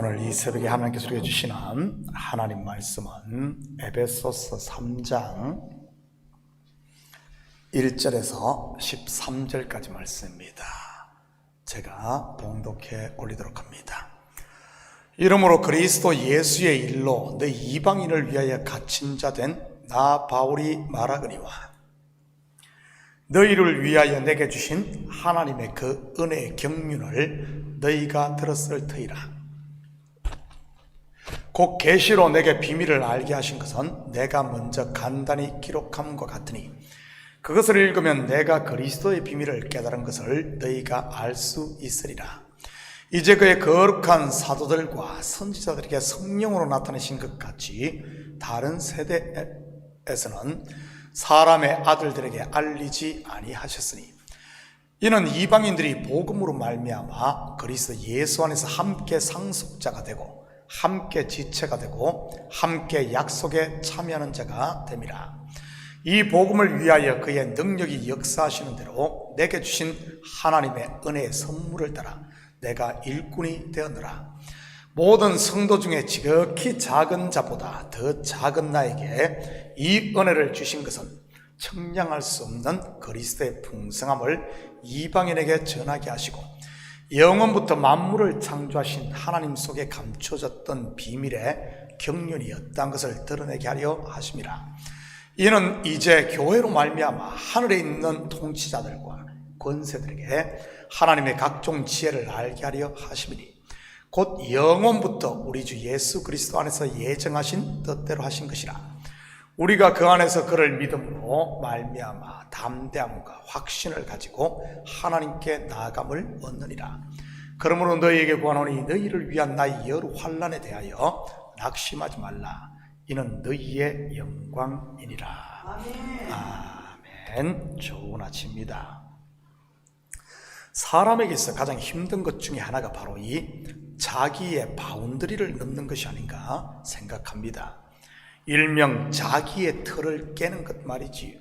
오늘 이 새벽에 하나님께서 우리에게 주시는 하나님 말씀은 에베소서 3장 1절에서 13절까지 말씀입니다. 제가 봉독해 올리도록 합니다. 이러므로 그리스도 예수의 일로 너희 이방인을 위하여 갇힌 자 된 나 바울이 말하거니와 너희를 위하여 내게 주신 하나님의 그 은혜의 경륜을 너희가 들었을 터이라. 곧 계시로 내게 비밀을 알게 하신 것은 내가 먼저 간단히 기록함과 같으니 그것을 읽으면 내가 그리스도의 비밀을 깨달은 것을 너희가 알 수 있으리라. 이제 그의 거룩한 사도들과 선지자들에게 성령으로 나타내신 것 같이 다른 세대에서는 사람의 아들들에게 알리지 아니하셨으니 이는 이방인들이 복음으로 말미암아 그리스도 예수 안에서 함께 상속자가 되고 함께 지체가 되고 함께 약속에 참여하는 자가 됨이라. 이 복음을 위하여 그의 능력이 역사하시는 대로 내게 주신 하나님의 은혜의 선물을 따라 내가 일꾼이 되었노라. 모든 성도 중에 지극히 작은 자보다 더 작은 나에게 이 은혜를 주신 것은 청량할 수 없는 그리스도의 풍성함을 이방인에게 전하게 하시고 영원부터 만물을 창조하신 하나님 속에 감춰졌던 비밀의 경륜이었다는 것을 드러내게 하려 하심이라. 이는 이제 교회로 말미암아 하늘에 있는 통치자들과 권세들에게 하나님의 각종 지혜를 알게 하려 하심이니 곧 영원부터 우리 주 예수 그리스도 안에서 예정하신 뜻대로 하신 것이라. 우리가 그 안에서 그를 믿음으로 말미암아 담대함과 확신을 가지고 하나님께 나아감을 얻느니라. 그러므로 너희에게 구하노니 너희를 위한 나의 여러 환난에 대하여 낙심하지 말라. 이는 너희의 영광이니라. 아멘. 좋은 아침입니다. 사람에게 있어 가장 힘든 것 중에 하나가 바로 이 자기의 바운더리를 넘는 것이 아닌가 생각합니다. 일명 자기의 틀을 깨는 것 말이지요.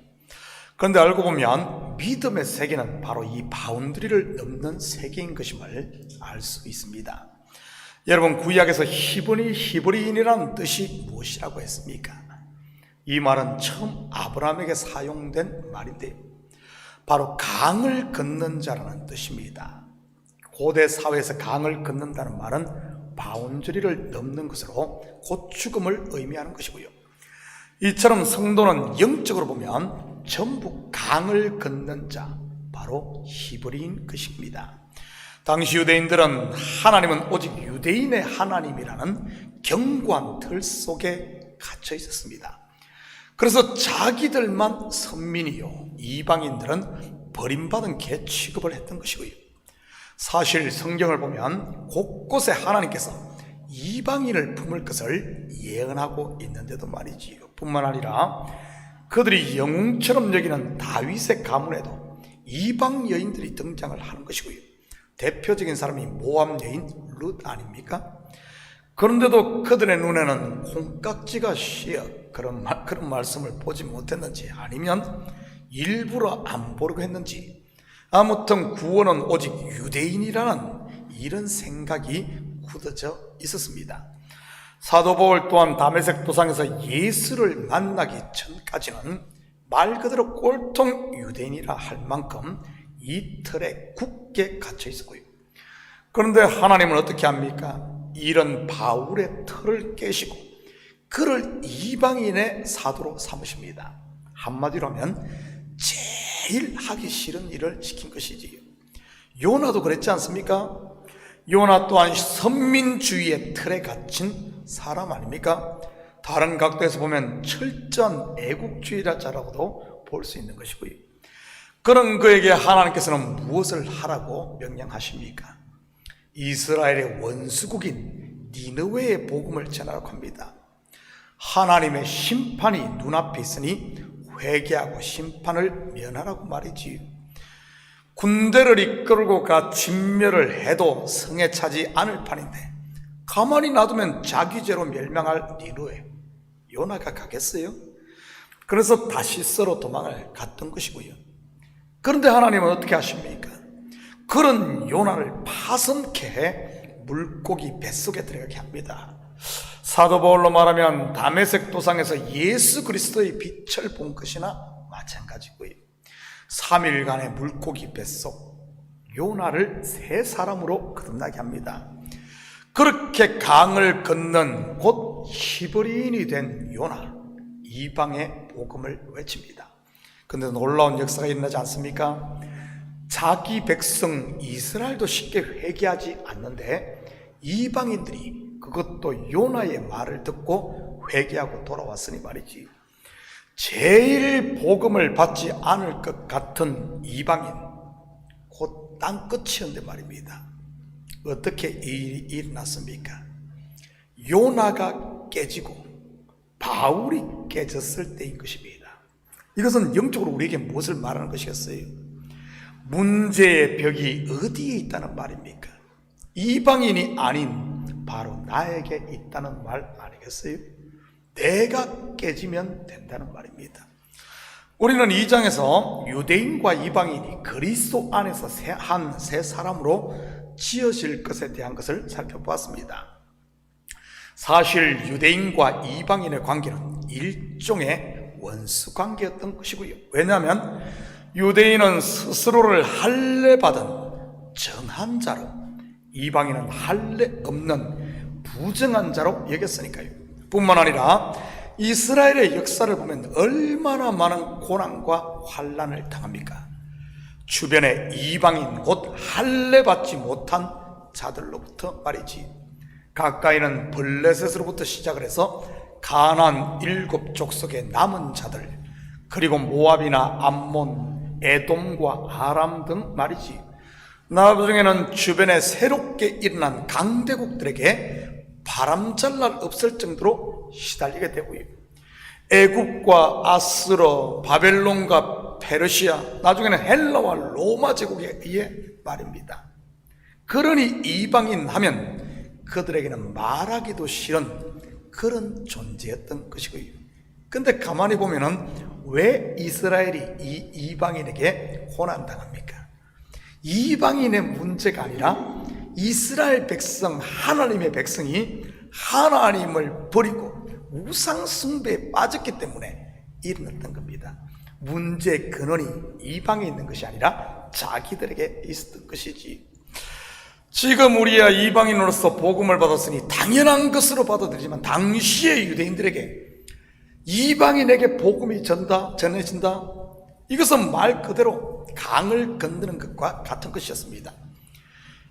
그런데 알고 보면 믿음의 세계는 바로 이 바운더리를 넘는 세계인 것임을 알 수 있습니다. 여러분, 구약에서 히브리인이라는 뜻이 무엇이라고 했습니까? 이 말은 처음 아브라함에게 사용된 말인데요, 바로 강을 걷는 자라는 뜻입니다. 고대 사회에서 강을 걷는다는 말은 바운더리를 넘는 것으로 곧 죽음을 의미하는 것이고요, 이처럼 성도는 영적으로 보면 전부 강을 걷는 자, 바로 히브리인 것입니다. 당시 유대인들은 하나님은 오직 유대인의 하나님이라는 견고한 틀 속에 갇혀 있었습니다. 그래서 자기들만 선민이요 이방인들은 버림받은 개 취급을 했던 것이고요, 사실 성경을 보면 곳곳에 하나님께서 이방인을 품을 것을 예언하고 있는데도 말이지요, 뿐만 아니라 그들이 영웅처럼 여기는 다윗의 가문에도 이방 여인들이 등장을 하는 것이고요, 대표적인 사람이 모압 여인 룻 아닙니까? 그런데도 그들의 눈에는 콩깍지가 씌어 그런 말씀을 보지 못했는지, 아니면 일부러 안 보려고 했는지, 아무튼 구원은 오직 유대인이라는 이런 생각이 굳어져 있었습니다. 사도 바울 또한 다메섹 도상에서 예수를 만나기 전까지는 말 그대로 꼴통 유대인이라 할 만큼 이 틀에 굳게 갇혀 있었고요, 그런데 하나님은 어떻게 합니까? 이런 바울의 틀을 깨시고 그를 이방인의 사도로 삼으십니다. 한마디로 하면 제일 하기 싫은 일을 시킨 것이지요. 요나도 그랬지 않습니까? 요나 또한 선민주의의 틀에 갇힌 사람 아닙니까? 다른 각도에서 보면 철저한 애국주의자라고도 볼 수 있는 것이고요, 그런 그에게 하나님께서는 무엇을 하라고 명령하십니까? 이스라엘의 원수국인 니느웨의 복음을 전하라고 합니다. 하나님의 심판이 눈앞에 있으니 회개하고 심판을 면하라고 말이지요. 군대를 이끌고 가 진멸을 해도 성에 차지 않을 판인데 가만히 놔두면 자기 죄로 멸망할 니느웨, 요나가 가겠어요? 그래서 다시스로 도망을 갔던 것이고요. 그런데 하나님은 어떻게 하십니까? 그런 요나를 파선케 해 물고기 뱃속에 들어가게 합니다. 사도 바울로 말하면 다메섹 도상에서 예수 그리스도의 빛을 본 것이나 마찬가지고요. 3일간의 물고기 뱃속 요나를 세 사람으로 거듭나게 합니다. 그렇게 강을 건넌 곧 히브리인이 된 요나, 이방의 복음을 외칩니다. 그런데 놀라운 역사가 일어나지 않습니까? 자기 백성 이스라엘도 쉽게 회개하지 않는데 이방인들이 그것도 요나의 말을 듣고 회개하고 돌아왔으니 말이지. 제일 복음을 받지 않을 것 같은 이방인, 곧 땅끝이었는데 말입니다. 어떻게 이 일이 일어났습니까? 요나가 깨지고 바울이 깨졌을 때인 것입니다. 이것은 영적으로 우리에게 무엇을 말하는 것이겠어요? 문제의 벽이 어디에 있다는 말입니까? 이방인이 아닌 바로 나에게 있다는 말 아니겠어요? 내가 깨지면 된다는 말입니다. 우리는 2장에서 유대인과 이방인이 그리스도 안에서 한 세 사람으로 지어질 것에 대한 것을 살펴보았습니다. 사실 유대인과 이방인의 관계는 일종의 원수 관계였던 것이고요. 왜냐하면 유대인은 스스로를 할례받은 정한 자로, 이방인은 할례 없는 부정한 자로 여겼으니까요. 뿐만 아니라 이스라엘의 역사를 보면 얼마나 많은 고난과 환난을 당합니까? 주변에 이방인 곧 할례받지 못한 자들로부터 말이지. 가까이는 블레셋으로부터 시작을 해서 가나안 7족속의 남은 자들, 그리고 모압이나 암몬, 에돔과 아람 등 말이지. 나중에는 주변에 새롭게 일어난 강대국들에게 바람잘 날 없을 정도로 시달리게 되고요. 애굽과 아스러, 바벨론과 페르시아, 나중에는 헬라와 로마 제국에 의해 말입니다. 그러니 이방인 하면 그들에게는 말하기도 싫은 그런 존재였던 것이고요. 근데 가만히 보면은 왜 이스라엘이 이 이방인에게 고난당합니까? 이방인의 문제가 아니라 이스라엘 백성, 하나님의 백성이 하나님을 버리고 우상 숭배에 빠졌기 때문에 일어났던 겁니다. 문제의 근원이 이방에 있는 것이 아니라 자기들에게 있었던 것이지. 지금 우리야 이방인으로서 복음을 받았으니 당연한 것으로 받아들이지만 당시의 유대인들에게 이방인에게 복음이 전해진다? 이것은 말 그대로 강을 건드는 것과 같은 것이었습니다.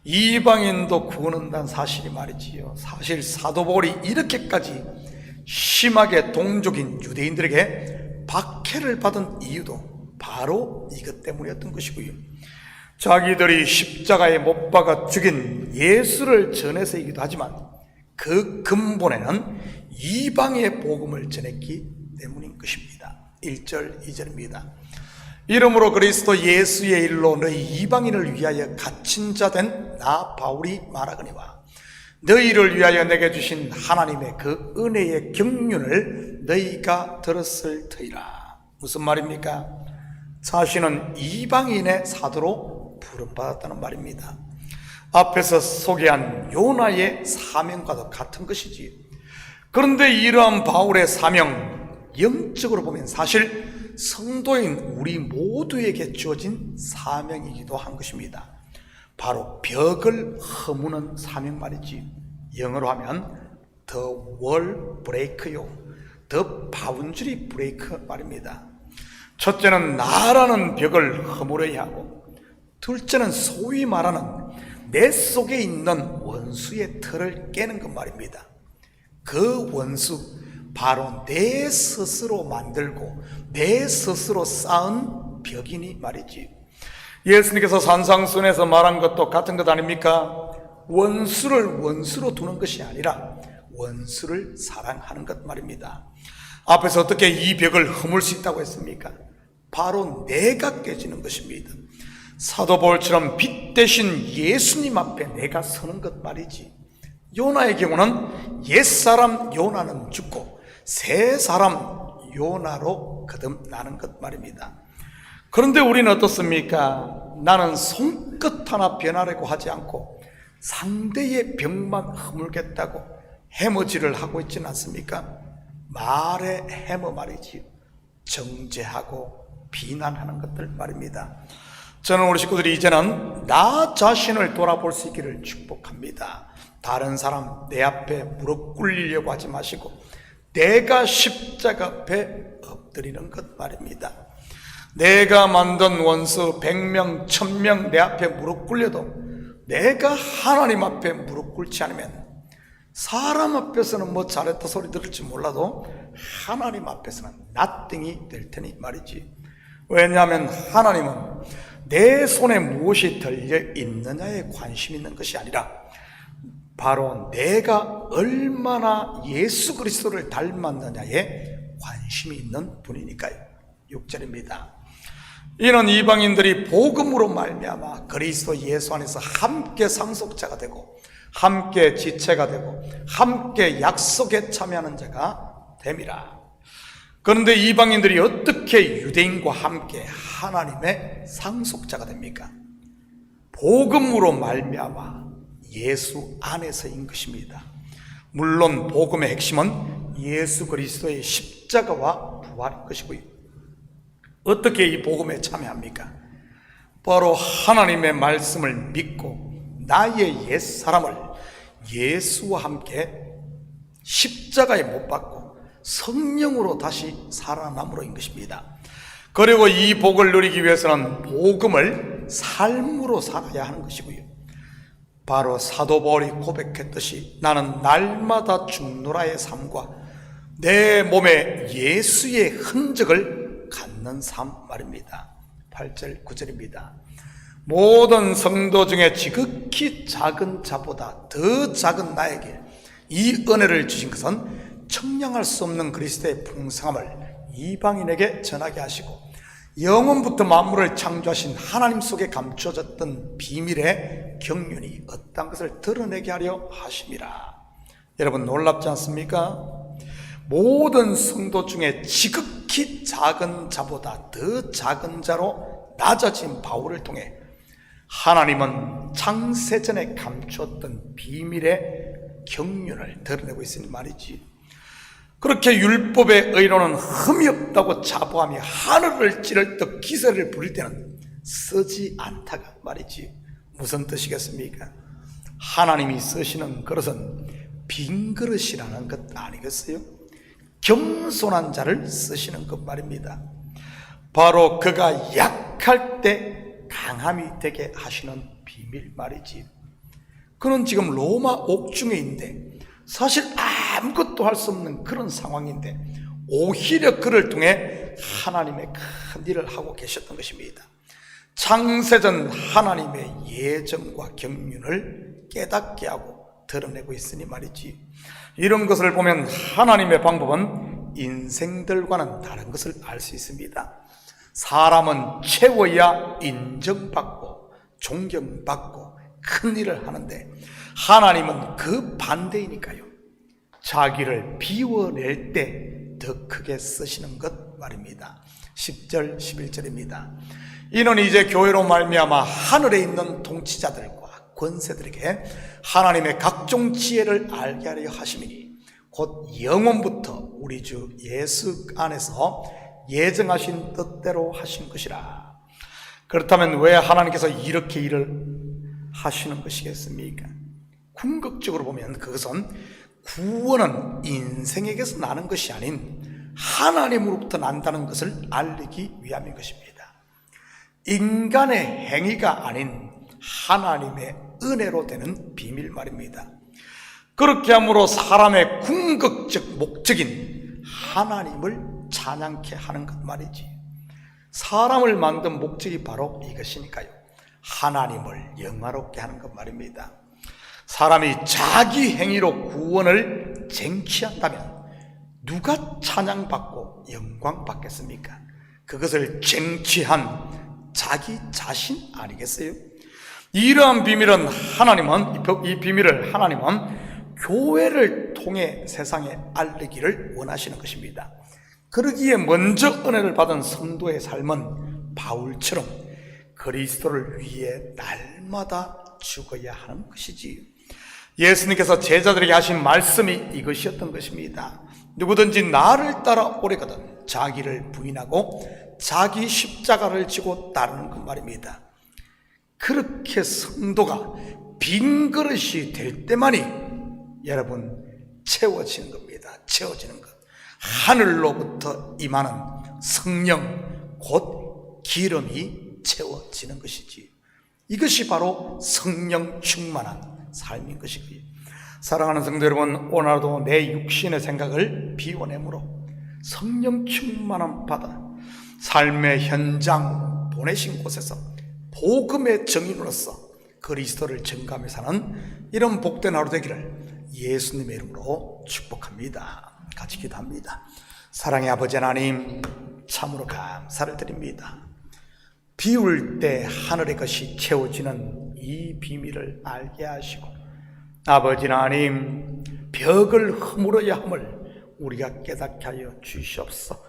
이방인도 구원한다는 사실이 말이지요. 사실 사도 바울이 이렇게까지 심하게 동족인 유대인들에게 박해를 받은 이유도 바로 이것 때문이었던 것이고요. 자기들이 십자가에 못 박아 죽인 예수를 전해서이기도 하지만 그 근본에는 이방의 복음을 전했기 때문인 것입니다. 1절, 2절입니다. 이러므로 그리스도 예수의 일로 너희 이방인을 위하여 갇힌 자 된 나 바울이 말하거니와 너희를 위하여 내게 주신 하나님의 그 은혜의 경륜을 너희가 들었을 터이라. 무슨 말입니까? 자신은 이방인의 사도로 부름받았다는 말입니다. 앞에서 소개한 요나의 사명과도 같은 것이지. 그런데 이러한 바울의 사명, 영적으로 보면 사실 성도인 우리 모두에게 주어진 사명이기도 한 것입니다. 바로 벽을 허무는 사명 말이지. 영어로 하면 The wall break요, The boundary break 말입니다. 첫째는 나라는 벽을 허물어야 하고, 둘째는 소위 말하는 내 속에 있는 원수의 틀을 깨는 것 말입니다. 그 원수, 바로 내 스스로 만들고 내 스스로 쌓은 벽이니 말이지. 예수님께서 산상순에서 말한 것도 같은 것 아닙니까? 원수를 원수로 두는 것이 아니라 원수를 사랑하는 것 말입니다. 앞에서 어떻게 이 벽을 허물 수 있다고 했습니까? 바로 내가 깨지는 것입니다. 사도 바울처럼 빛 대신 예수님 앞에 내가 서는 것 말이지. 요나의 경우는 옛사람 요나는 죽고 새 사람 요나로 거듭나는 것 말입니다. 그런데 우리는 어떻습니까? 나는 손끝 하나 변하려고 하지 않고 상대의 벽만 허물겠다고 해머질을 하고 있지는 않습니까? 말의 해머 말이지요. 정죄하고 비난하는 것들 말입니다. 저는 우리 식구들이 이제는 나 자신을 돌아볼 수 있기를 축복합니다. 다른 사람 내 앞에 무릎 꿇리려고 하지 마시고 내가 십자가 앞에 엎드리는 것 말입니다. 내가 만든 원수 100명 1000명 내 앞에 무릎 꿇려도 내가 하나님 앞에 무릎 꿇지 않으면 사람 앞에서는 뭐 잘했다 소리 들을지 몰라도 하나님 앞에서는 nothing이 될 테니 말이지. 왜냐하면 하나님은 내 손에 무엇이 들려 있느냐에 관심 있는 것이 아니라 바로 내가 얼마나 예수 그리스도를 닮았느냐에 관심이 있는 분이니까요. 6절입니다. 이는 이방인들이 복음으로 말미암아 그리스도 예수 안에서 함께 상속자가 되고 함께 지체가 되고 함께 약속에 참여하는 자가 됨이라. 그런데 이방인들이 어떻게 유대인과 함께 하나님의 상속자가 됩니까? 복음으로 말미암아 예수 안에서인 것입니다. 물론 복음의 핵심은 예수 그리스도의 십자가와 부활인 것이고요. 어떻게 이 복음에 참여합니까? 바로 하나님의 말씀을 믿고 나의 옛사람을 예수와 함께 십자가에 못 박고 성령으로 다시 살아남으로인 것입니다. 그리고 이 복을 누리기 위해서는 복음을 삶으로 살아야 하는 것이고요. 바로 사도 바울이 고백했듯이 나는 날마다 죽노라의 삶과 내 몸에 예수의 흔적을 갖는 삶 말입니다. 8절 9절입니다. 모든 성도 중에 지극히 작은 자보다 더 작은 나에게 이 은혜를 주신 것은 청량할 수 없는 그리스도의 풍성함을 이방인에게 전하게 하시고 영원부터 만물을 창조하신 하나님 속에 감춰졌던 비밀의 경륜이 어떤 것을 드러내게 하려 하심이라. 여러분 놀랍지 않습니까? 모든 성도 중에 지극히 작은 자보다 더 작은 자로 낮아진 바울을 통해 하나님은 창세전에 감추었던 비밀의 경륜을 드러내고 있으니 말이지. 그렇게 율법의 의로는 흠이 없다고 자부하며 하늘을 찌를 듯 기세를 부릴 때는 쓰지 않다가 말이지. 무슨 뜻이겠습니까? 하나님이 쓰시는 그릇은 빈 그릇이라는 것 아니겠어요? 겸손한 자를 쓰시는 것 말입니다. 바로 그가 약할 때 강함이 되게 하시는 비밀 말이지. 그는 지금 로마 옥중에 있는데 사실 아무것도 할 수 없는 그런 상황인데 오히려 그를 통해 하나님의 큰 일을 하고 계셨던 것입니다. 창세전 하나님의 예정과 경륜을 깨닫게 하고 드러내고 있으니 말이지. 이런 것을 보면 하나님의 방법은 인생들과는 다른 것을 알 수 있습니다. 사람은 채워야 인정받고 존경받고 큰 일을 하는데 하나님은 그 반대이니까요. 자기를 비워낼 때 더 크게 쓰시는 것 말입니다. 10절 11절입니다. 이는 이제 교회로 말미암아 하늘에 있는 통치자들과 권세들에게 하나님의 각종 지혜를 알게 하려 하심이니 곧 영원부터 우리 주 예수 안에서 예정하신 뜻대로 하신 것이라. 그렇다면 왜 하나님께서 이렇게 일을 하시는 것이겠습니까? 궁극적으로 보면 그것은 구원은 인생에게서 나는 것이 아닌 하나님으로부터 난다는 것을 알리기 위함인 것입니다. 인간의 행위가 아닌 하나님의 은혜로 되는 비밀 말입니다. 그렇게 함으로 사람의 궁극적 목적인 하나님을 찬양케 하는 것 말이지. 사람을 만든 목적이 바로 이것이니까요. 하나님을 영화롭게 하는 것 말입니다. 사람이 자기 행위로 구원을 쟁취한다면 누가 찬양받고 영광받겠습니까? 그것을 쟁취한 자기 자신 아니겠어요? 이러한 비밀은 이 비밀을 하나님은 교회를 통해 세상에 알리기를 원하시는 것입니다. 그러기에 먼저 은혜를 받은 성도의 삶은 바울처럼 그리스도를 위해 날마다 죽어야 하는 것이지요. 예수님께서 제자들에게 하신 말씀이 이것이었던 것입니다. 누구든지 나를 따라 오래거든 자기를 부인하고 자기 십자가를 지고 따르는 그 말입니다. 그렇게 성도가 빈 그릇이 될 때만이 여러분 채워지는 겁니다. 채워지는 것. 하늘로부터 임하는 성령 곧 기름이 채워지는 것이지. 이것이 바로 성령 충만한 삶인 것이고요. 사랑하는 성도 여러분, 오늘도 내 육신의 생각을 비워내므로 성령 충만한 바다, 삶의 현장 보내신 곳에서 복음의 증인으로서 그리스도를 증거하며 사는 이런 복된 하루 되기를 예수님의 이름으로 축복합니다. 같이 기도합니다. 사랑의 아버지 하나님, 참으로 감사를 드립니다. 비울 때 하늘의 것이 채워지는 이 비밀을 알게 하시고, 아버지 하나님, 벽을 허물어야 함을 우리가 깨닫게 하여 주시옵소서.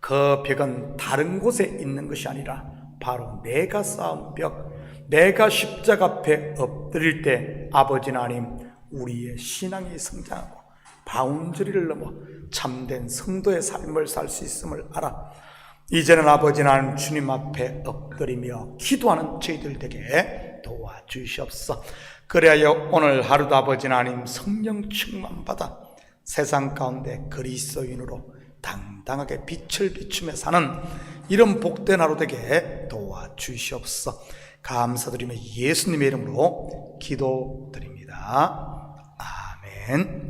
그 벽은 다른 곳에 있는 것이 아니라 바로 내가 쌓은 벽, 내가 십자가 앞에 엎드릴 때 아버지 하나님, 우리의 신앙이 성장하고 바운더리를 넘어 참된 성도의 삶을 살 수 있음을 알아 이제는 아버지 하나님 주님 앞에 엎드리며 기도하는 저희들 되게 도와주시옵소서. 그래야 오늘 하루도 아버지 하나님 성령 충만 받아 세상 가운데 그리스도인으로 당당하게 빛을 비추며 사는 이런 복된 하루 되게 도와주시옵소서. 감사드리며 예수님의 이름으로 기도드립니다. 아멘.